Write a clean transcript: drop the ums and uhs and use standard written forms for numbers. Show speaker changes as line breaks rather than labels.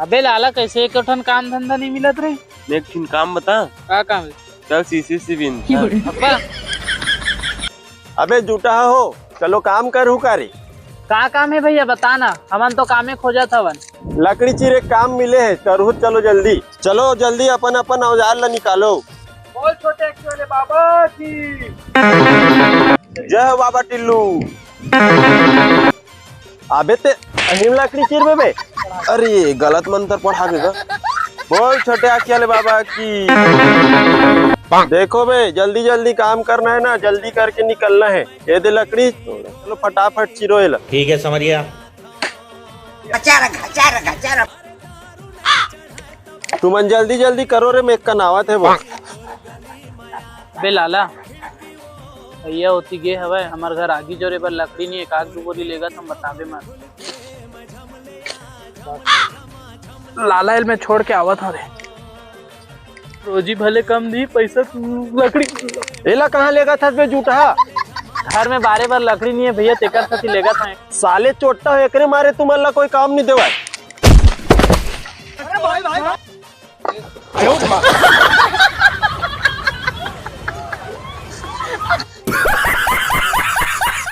अबे लाला कैसे एक ठन काम धंधा नहीं मिलत रे।
एक ठिन काम बता।
का काम है?
चल सीसी बिन।
अब्बा
अबे जूटा हो, चलो काम करू कारी।
का काम है भैया बता ना, हमन तो कामे खोजत हवन।
लकड़ी चीरे काम मिले है, करू चलो जल्दी। चलो जल्दी अपन अपन औजार ला निकालो।
बोल छोटे वाले बाबा की
जय हो बाबा टिल्लू। अबे ते अहिम लकड़ी चीर में बे। अरे गलत मंत्र पढ़ा देगा। बोल छोटे आँखी वाले बाबा की। देखो बे, जल्दी जल्दी काम करना है ना, जल्दी करके निकलना है। ये दे लकड़ी, चलो फटाफट चिरो ला।
ठीक है समझ गया।
तुमन जल्दी जल्दी करो रे, मेक का नावत है वो।
बे लाला भैया होती गे हवे हमार घर आगी जोरे बर लकड़ी नहीं एक आग दू बोरी लेगा तुम बताबे मत। लाला एल में छोड़ के आवत हरे, रोजी भले कम दी पैसा लकड़ी।
एला कहाँ लेगा था बे जूठा?
घर में बारे बार लकड़ी नहीं है भैया, तेकर साथी लेगा था।
साले चोट्टा है, एकरे मारे तुमन ला कोई काम नहीं देवा।